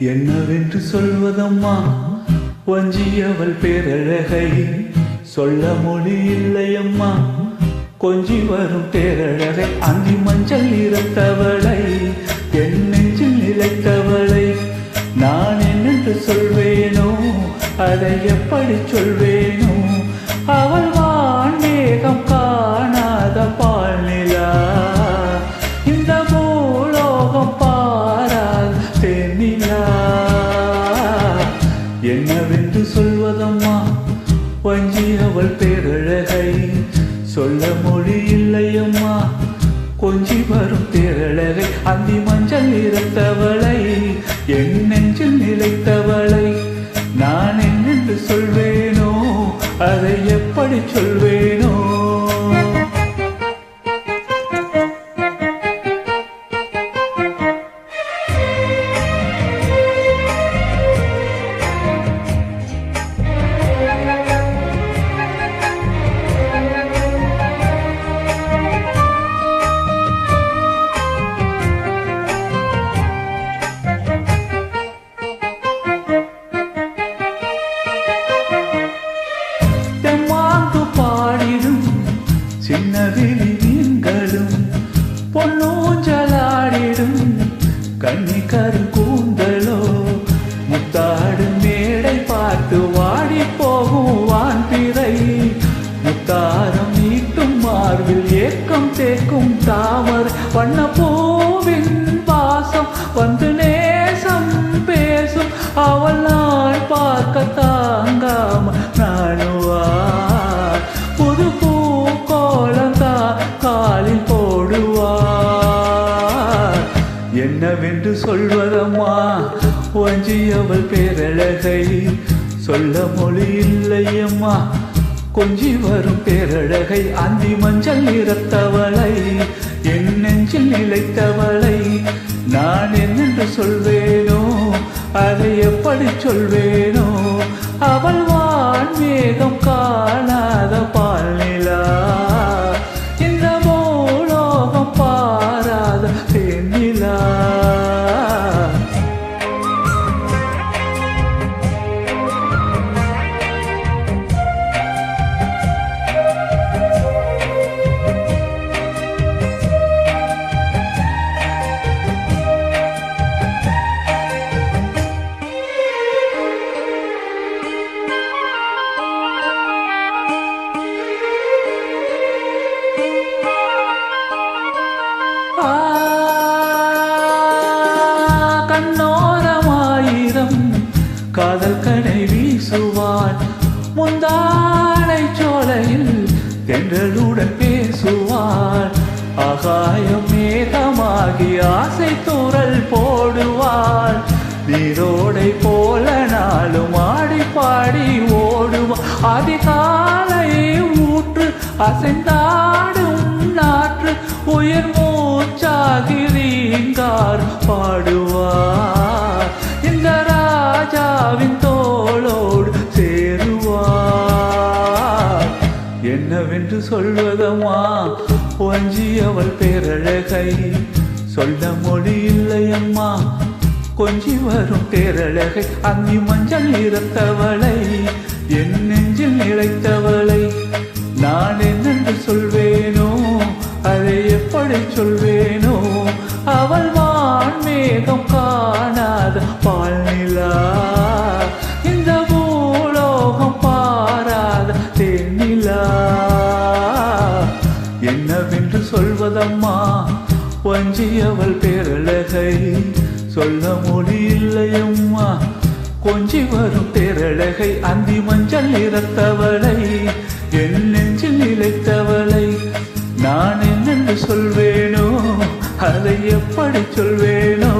என்னவென்று சொல்வதம்மா வஞ்சியவள் பேரழகை சொல்ல மொழி இல்லையம்மா கொஞ்சி வரும் பேரழகை அந்தி மஞ்சள் நிறத்தவளை என் நெஞ்சில் நிலைத்தவளை நான் என்னென்று சொல்வேனோ அதை எப்படி சொல்வேனோ அவள் வான்மேகம் காணாத பால் நிலா இந்த பூலோகம் பாராத தென்னிலா என்னவென்று சொல்வதம்மா வஞ்சி அவள் பேரழகை சொல்ல மொழி இல்லையம்மா கொஞ்சி வரும் பேரழகை அந்தி மஞ்சள் நிறத்தவளை என் நெஞ்சில் நிலைத்தவளை நான் என்னென்று சொல்வேனோ அதை எப்படி சொல்வேனோ சின்னதிலி மீன்களும் பொன்னூஞ்சலாடிடும் கன்னிக்கரு கூந்தலோ முத்தாடும் மேடை பார்த்து வாடி போகும் வான்பிறை முத்தாரம் நீட்டும் மார்பில் ஏக்கம் தேக்கும் தாமரை வண்ண பூவின் வாசம் வந்து நேசம் பேசும் அவள் நாள் பார்க்க தாங்காம நானுவார் புது காலில் போடுவார் என்னவென்று சொல்வதம்மா வஞ்சி அவள் பேரழகை சொல்ல மொழி இல்லையம்மா கொஞ்சி வரும் பேரழகை அந்தி மஞ்சள் நிறத்தவளை என் நெஞ்சில் நிலைத்தவளை நான் என்னென்று சொல்வேனோ அதை எப்படி சொல்வேனோ அவள் வான்மேகம் காணாத பால் நிலா காதல் கடை வீசுவாள் முந்தானை சோலையில் தென்றலுடன் பேசுவாள் ஆகாயம் மேகமாகி ஆசை தூரல் போடுவாள் நீரோடை போல நாளும் ஆடி பாடி ஓடுவாள் அதிகாலை ஊற்று அசைந்தாடும் நாற்று உயிர் மூச்சாகி ரீங்கார் பாடுவார் இந்த ராஜாவின் தோளோடு சேருவார் என்னவென்று சொல்வதம்மா வஞ்சி அவள் பேரழகை சொல்ல மொழி இல்லையம்மா கொஞ்சி வரும் பேரழகை அந்தி மஞ்சள் நிறத்தவளை என் நெஞ்சில் நிலைத்தவளை நான் என்னென்று சொல்வேனோ அதை எப்படி சொல்வேனோ அவள் வான்மேகம் காணாத பால் நிலா இந்த பூலோகம் பாராத தென்னிலா என்னவென்று சொல்வதம்மா வஞ்சி அவள் பேரழகை சொல்ல மொழி இல்லையம்மா கொஞ்சி வரும் பேரழகை அந்தி மஞ்சள் நிறத்தவளை என் நெஞ்சில் நிலைத்தவளை நான் என்னென்று சொல்வேனோ அதை எப்படி சொல்வேனோ